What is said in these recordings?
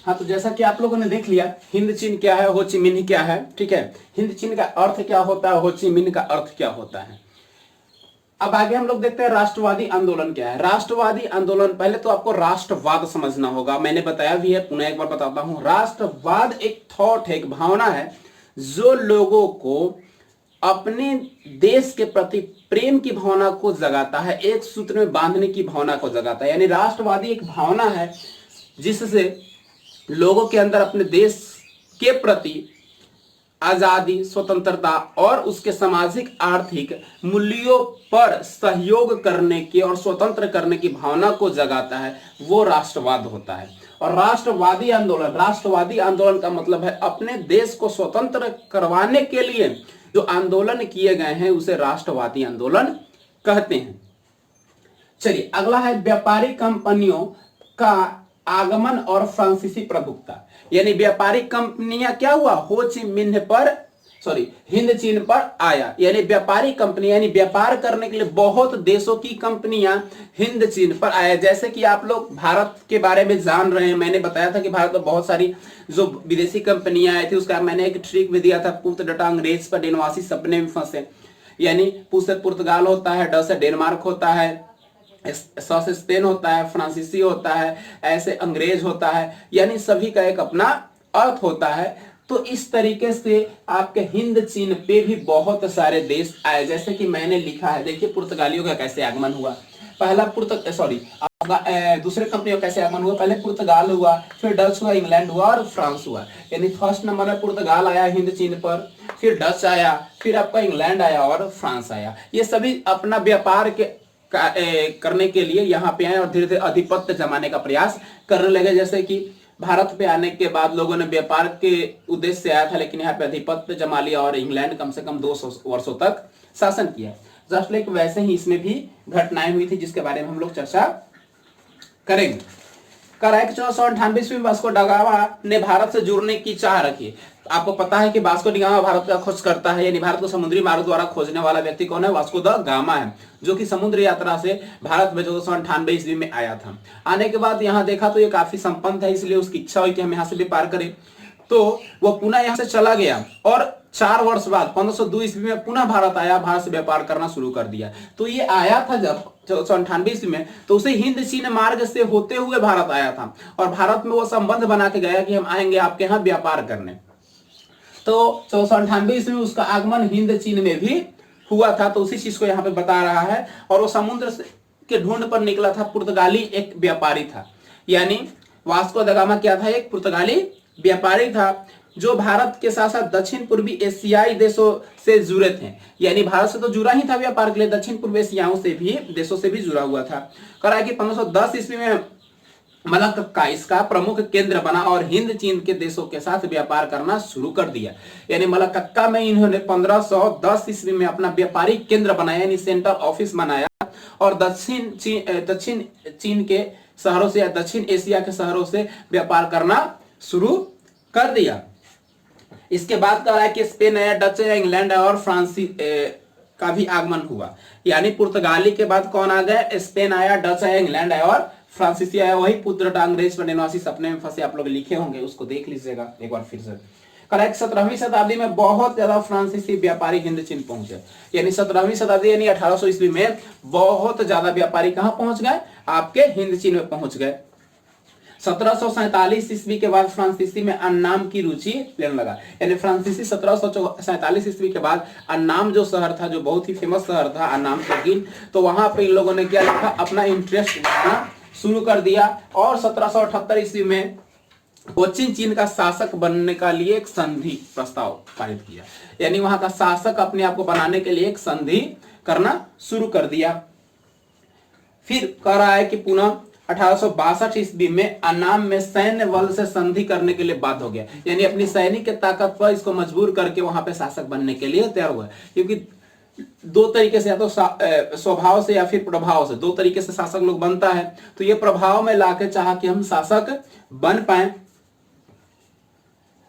हाँ, तो जैसा कि आप लोगों ने देख लिया हिंद चीन क्या है, हो ची मिन्ह क्या है, ठीक है। हिंद चीन का अर्थ क्या होता है, हो ची मिन्ह का अर्थ क्या होता है। अब आगे हम लोग देखते हैं राष्ट्रवादी आंदोलन क्या है। राष्ट्रवादी आंदोलन, पहले तो आपको राष्ट्रवाद समझना होगा, मैंने बताया भी है, पुनः एक बार बताता हूं। राष्ट्रवाद एक थॉट है, एक भावना है जो लोगों को अपने देश के प्रति प्रेम की भावना को जगाता है, एक सूत्र में बांधने की भावना को जगाता है। यानी राष्ट्रवादी एक भावना है जिससे लोगों के अंदर अपने देश के प्रति आजादी, स्वतंत्रता और उसके सामाजिक आर्थिक मूल्यों पर सहयोग करने की और स्वतंत्र करने की भावना को जगाता है, वो राष्ट्रवाद होता है। और राष्ट्रवादी आंदोलन का मतलब है अपने देश को स्वतंत्र करवाने के लिए जो आंदोलन किए गए हैं उसे राष्ट्रवादी आंदोलन कहते हैं। चलिए अगला है व्यापारिक कंपनियों का आगमन और फ्रांसीसी प्रभुत्व। यानी व्यापारिक कंपनियां क्या हुआ, हो ची मिन्ह पर हिंद चीन पर आया। यानी व्यापारिक कंपनी, यानी व्यापार करने के लिए बहुत देशों की कंपनियां हिंद चीन पर आया। जैसे कि आप लोग भारत के बारे में जान रहे हैं, मैंने बताया था कि भारत में बहुत सारी जो विदेशी कंपनियां आई थी उसका मैंने एक ट्रिक भी दिया था, पूत डटा अंग्रेज पर डेनवासी सपने में फंसे। यानी पू से पुर्तगाल होता है, ड से डेनमार्क होता है, स से स्पेन होता है, फ्रांसीसी होता है, ऐसे अंग्रेज होता है, यानी सभी का एक अपना अर्थ होता है। तो इस तरीके से आपके हिंद चीन पे भी बहुत सारे देश आए। जैसे कि मैंने लिखा है, देखिए पुर्तगालियों का कैसे आगमन हुआ। पहला दूसरे कंपनियों का कैसे आगमन हुआ, पहले पुर्तगाल हुआ, फिर डच हुआ, इंग्लैंड हुआ और फ्रांस हुआ। यानी फर्स्ट नंबर में पुर्तगाल आया हिंद चीन पर, फिर डच आया, फिर आपका इंग्लैंड आया और फ्रांस आया। ये सभी अपना व्यापार के करने के लिए यहाँ पे आए और धीरे धीरे आधिपत्य जमाने का प्रयास करने लगे। जैसे कि भारत पे आने के बाद लोगों ने व्यापार के उद्देश्य से आया था, लेकिन यहाँ पे आधिपत्य जमा लिया और इंग्लैंड कम से कम 200 वर्षों तक शासन किया। जस्ट लाइक वैसे ही इसमें भी घटनाएं हुई थी जिसके बारे में हम लोग चर्चा करेंगे। 1498 ईस्वी में वास्को ड गामा ने भारत से जुड़ने की चाह रखी। आपको पता है कि वास्को डी गामा भारत का खोज करता है, यानी भारत को समुद्री मार्ग द्वारा खोजने वाला व्यक्ति कौन है, वास्को द गामा है, जो कि समुद्री यात्रा से भारत में 1498 ईस्वी में आया था। आने के बाद यहाँ देखा तो ये काफी संपन्न था, इसलिए उसकी इच्छा हुई कि हम यहाँ से व्यापार करें। तो वो पुनः यहाँ से चला गया और 4 वर्ष बाद 1502 ईस्वी में पुनः भारत आया, भारत से व्यापार करना शुरू कर दिया। तो ये आया था जब 1498 ईस्वी में, तो उसे हिंद चीन मार्ग से होते हुए भारत आया था और भारत में वो संबंध बना के गया कि हम आएंगे आपके यहाँ व्यापार करने। तो 1498 ईस्वी में उसका आगमन हिंद चीन में भी हुआ था। तो उसी चीज को यहाँ पे बता रहा है। और वो समुद्र के ढूंढ पर निकला था, पुर्तगाली एक व्यापारी था। यानी वास्को द गामा क्या था, एक पुर्तगाली व्यापारी था जो भारत के साथ साथ दक्षिण पूर्वी एशियाई देशों से जुड़े थे। यानी भारत से तो जुड़ा ही था व्यापार के लिए, दक्षिण पूर्व एशियाओं से भी देशों से भी जुड़ा हुआ था। कहा कि 1510 ईस्वी में मलक्का इसका प्रमुख केंद्र बना और हिंद चीन के देशों के साथ व्यापार करना शुरू कर दिया। यानी मलक्का में इन्होंने 1510 ईस्वी में अपना व्यापारिक केंद्र बनाया, यानी सेंट्रल ऑफिस बनाया और दक्षिण चीन के शहरों से या दक्षिण एशिया के शहरों से व्यापार करना शुरू कर दिया। इसके बाद कहा है कि स्पेन आया, डच आया, इंग्लैंड और फ्रांसी का भी आगमन हुआ। यानी पुर्तगाली के बाद कौन आ गए, स्पेन आया, डच आया, इंग्लैंड आया और फ्रांसीसी आया। वही पुत्र अंग्रेज पर निवासी सपने में फंसे आप लोग लिखे होंगे, उसको देख लीजिएगा एक बार फिर से। करेक्ट, 17वीं शताब्दी में बहुत ज्यादा फ्रांसीसी व्यापारी हिंद चीन पहुंचे। यानी 17वीं शताब्दी यानी 1800 ईस्वी में बहुत ज्यादा व्यापारी कहां पहुंच गए, आपके हिंद चीन में पहुंच गए। 1747 ईस्वी के बाद फ्रांसीसी में अन्नाम की रुचि लेने लगा। यानी फ्रांसीसी 1747 ईस्वी के बाद अन्नाम जो शहर था, जो बहुत ही फेमस शहर था अन्नाम तर्कीन, तो वहां पे इन लोगों ने क्या लिखा, अपना इंटरेस्ट दिखाना शुरू कर दिया। और 1778 ईस्वी में कोचिन चीन का शासक बनने का लिए एक संधि प्रस्ताव पारित किया। यानी वहां का शासक अपने आप को बनाने के लिए एक संधि करना शुरू कर दिया। फिर कह रहा है कि पुनः 1862 ईस्वी में अन्नाम में सैन्य बल से संधि करने के लिए बाध्य हो गया। यानी अपनी सैनिक के ताकत पर इसको मजबूर करके वहां पे शासक बनने के लिए तैयार हुआ। क्योंकि दो तरीके से, या तो स्वभाव से या फिर प्रभाव से, दो तरीके से शासक लोग बनता है। तो ये प्रभाव में लाके चाहा कि हम शासक बन पाए।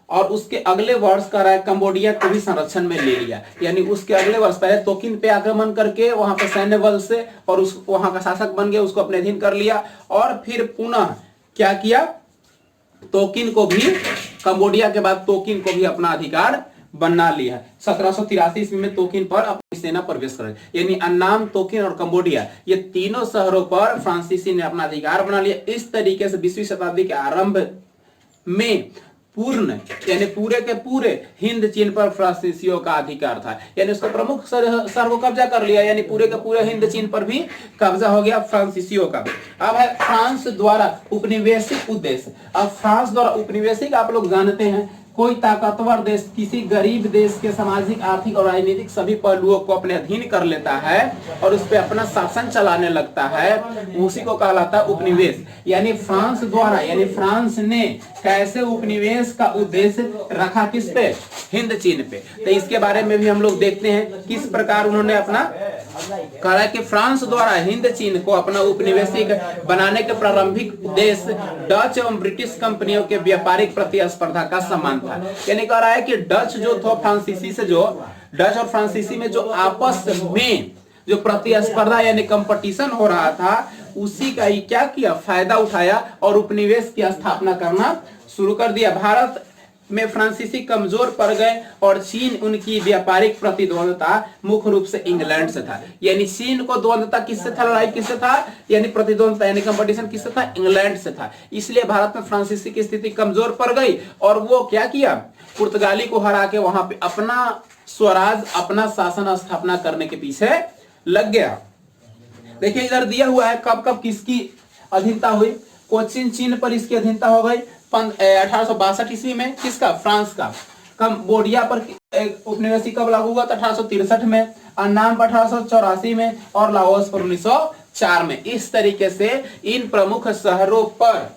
और उसके अगले वर्ष का राय कंबोडिया को भी संरक्षण में ले लिया। यानी उसके अगले वर्ष पहले तोकिन पे आक्रमण करके वहां पे सैन्य बल से और उस वहां का शासक बन गया, उसको अपने अधीन कर लिया। और फिर पुनः क्या किया, तोकिन को भी, कंबोडिया के बाद तोकिन को भी अपना अधिकार बना लिया। 1783 ईस्वी में तोकिन पर अपनी सेना प्रवेश कर, यानी अन्नाम, तोकिन और कंबोडिया, ये तीनों शहरों पर फ्रांसीसी ने अपना अधिकार बना लिया। इस तरीके से 20वीं शताब्दी के आरंभ में पूर्ण यानी पूरे के पूरे हिंद चीन पर फ्रांसीसियों का अधिकार था, यानी उसका प्रमुख शहर को कब्जा कर लिया, यानी पूरे के पूरे हिंद चीन पर भी कब्जा हो गया फ्रांसीसियों का। अब है फ्रांस द्वारा उपनिवेशिक उद्देश्य। अब फ्रांस द्वारा उपनिवेशिक आप लोग जानते हैं, कोई ताकतवर देश किसी गरीब देश के सामाजिक, आर्थिक और राजनीतिक सभी पहलुओं को अपने अधीन कर लेता है और उस पर अपना शासन चलाने लगता है, उसी को कहलाता है उपनिवेश। यानी फ्रांस द्वारा, यानी फ्रांस ने कैसे उपनिवेश का उद्देश्य रखा, किस पे, हिंद चीन पे। तो इसके बारे में भी हम लोग देखते हैं किस प्रकार उन्होंने अपना कहा कि फ्रांस द्वारा हिंद चीन को अपना उपनिवेशिक बनाने के प्रारंभिक उद्देश्य डच एवं ब्रिटिश कंपनियों के व्यापारिक प्रतिस्पर्धा का समान था। यानी कह रहा है कि डच जो था फ्रांसीसी से, जो डच और फ्रांसीसी में जो आपस में जो प्रतिस्पर्धा यानी कंपटीशन हो रहा था, उसी का ही क्या किया, फायदा उठाया और उपनिवेश की स्थापना करना शुरू कर दिया। भारत में फ्रांसीसी कमजोर पड़ गए और चीन उनकी व्यापारिक प्रतिद्वंदता मुख्य रूप से इंग्लैंड से था। यानी चीन को द्वंदता किससे था, लड़ाई किससे था, यानी प्रतिद्वंदता यानी कंपटीशन किससे था, इंग्लैंड से था। इसलिए भारत में फ्रांसीसी की स्थिति कमजोर पड़ गई और वो क्या किया, पुर्तगाली को हरा के वहां पे अपना स्वराज, अपना शासन स्थापना करने के पीछे लग गया। देखिए इधर दिया हुआ है कब कब किसकी अधीनता हुई। कोचिन चीन पर इसकी अधीनता हो गई 1862 ईस्वी में, किसका, फ्रांस का। कंबोडिया पर उपनिवेशी कब लागू हुआ था, 1863 में। अन्नाम पर 1884 में और लाओस पर 1904 में। इस तरीके से इन प्रमुख शहरों पर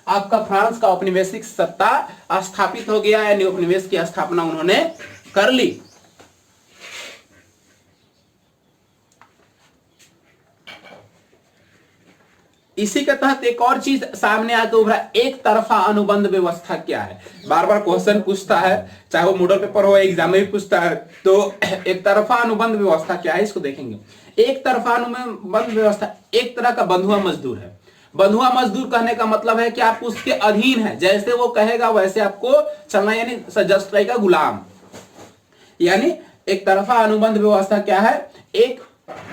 आपका फ्रांस का उपनिवेशिक सत्ता स्थापित हो गया, यानी उपनिवेश की स्थापना उन्होंने कर ली। इसी के तहत एक और चीज सामने आके उभरा, एक तरफा अनुबंध व्यवस्था क्या है। बार बार क्वेश्चन पूछता है, चाहे वो मॉडल पेपर हो, एग्जाम में भी पूछता है। तो एक तरफा अनुबंध व्यवस्था क्या है, इसको देखेंगे। एक तरफा अनुबंध व्यवस्था एक तरह का बंधुआ मजदूर है। बंधुआ मजदूर कहने का मतलब है कि आप उसके अधीन है, जैसे वो कहेगा वैसे आपको चलना, यानी जस्ट लाइक अ गुलाम। यानी एक तरफा अनुबंध व्यवस्था क्या है, एक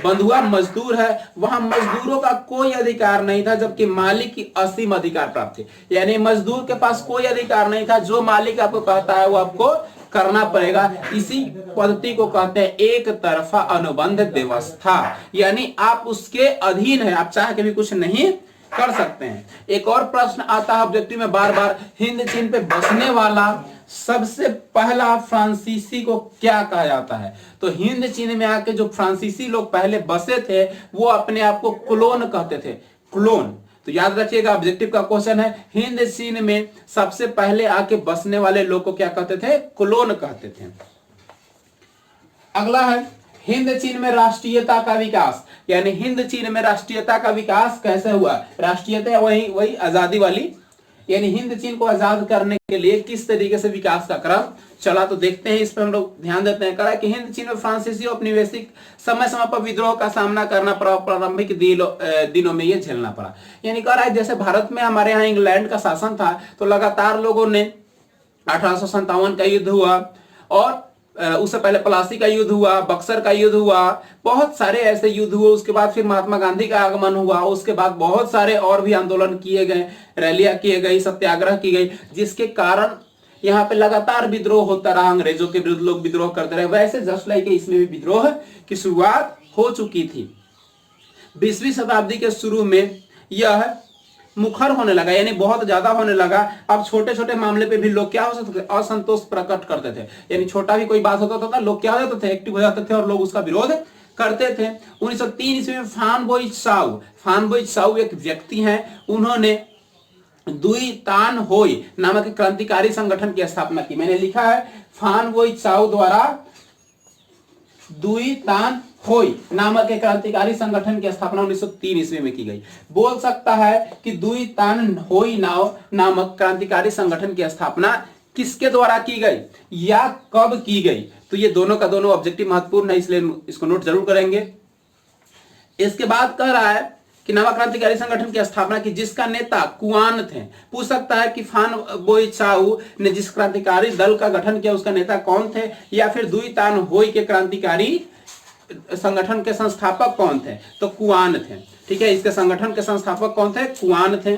बंधुआ मजदूर है, वहां मजदूरों का कोई अधिकार नहीं था, जबकि मालिक की असीम अधिकार प्राप्त थे। यानी मजदूर के पास कोई अधिकार नहीं था, जो मालिक आपको कहता है वो आपको करना पड़ेगा। इसी पद्धति को कहते हैं एक तरफा अनुबंध व्यवस्था, यानी आप उसके अधीन है, आप चाह के भी कुछ नहीं कर सकते हैं। एक और प्रश्न आता है ऑब्जेक्टिव में बार बार, हिंद चीन पे बसने वाला सबसे पहला फ्रांसीसी को क्या कहा जाता है। तो हिंद चीन में आके जो फ्रांसीसी लोग पहले बसे थे वो अपने आप को क्लोन कहते थे, क्लोन। तो याद रखिएगा ऑब्जेक्टिव का क्वेश्चन है, हिंद चीन में सबसे पहले आके बसने वाले लोग को क्या कहते थे, क्लोन कहते थे। अगला है हिंद चीन में राष्ट्रीयता का विकास, यानी हिंद चीन में राष्ट्रीयता का विकास कैसे हुआ। राष्ट्रीयता वही आजादी वाली, यानी हिंद चीन को आजाद करने के लिए किस तरीके से विकास का क्रम चला, तो देखते हैं। इस पर हम लोग ध्यान देते हैं। कहा कि हिंद चीन में फ्रांसीसी औपनिवेशिक समय समय पर विद्रोह का सामना करना पड़ा, प्रारंभिक दिनों में ये झेलना पड़ा। यानी कह रहा है जैसे भारत में हमारे यहाँ इंग्लैंड का शासन था, तो लगातार लोगों ने 1857 का युद्ध हुआ और उससे पहले प्लासी का युद्ध हुआ, बक्सर का युद्ध हुआ, बहुत सारे ऐसे युद्ध हुए। उसके बाद फिर महात्मा गांधी का आगमन हुआ, उसके बाद बहुत सारे और भी आंदोलन किए गए, रैलियां किए गई, सत्याग्रह की गई, जिसके कारण यहाँ पे लगातार विद्रोह होता रहा। अंग्रेजों के विरुद्ध लोग विद्रोह करते रहे। वैसे जस्ट लाइक इसमें भी विद्रोह की शुरुआत हो चुकी थी। 20वीं शताब्दी के शुरू में यह मुखर होने लगा, यानी बहुत ज्यादा होने लगा। अब छोटे छोटे मामले पे भी लोग क्या हो सकते थे, असंतोष प्रकट करते थे। यानी छोटा भी कोई बात होता था, लोग क्या हो जाते थे, एक्टिव हो जाते थे और लोग उसका विरोध करते थे। 1903 ईस्वी में फान साउ एक व्यक्ति हैं, उन्होंने दुई तान होई नामक क्रांतिकारी संगठन की स्थापना की। मैंने लिखा है फान साउ द्वारा दुई तान होई नामक एक क्रांतिकारी संगठन की स्थापना 1903 ईस्वी में की गई। बोल सकता है कि दुई तान होई नामक क्रांतिकारी संगठन की स्थापना किसके द्वारा की गई या कब की गई। तो ये दोनों का दोनों ऑब्जेक्टिव महत्वपूर्ण है, इसलिए इसको नोट जरूर करेंगे। इसके बाद कह रहा है कि नवा क्रांतिकारी संगठन की स्थापना की जिसका नेता कुआन थे। पूछ सकता है कि फान बोई चाउ ने जिस क्रांतिकारी दल का गठन किया उसका नेता कौन थे, या फिर दुई तान होई के क्रांतिकारी संगठन के संस्थापक कौन थे, तो कुआन थे। ठीक है, इसके संगठन के संस्थापक कौन थे, कुआन थे।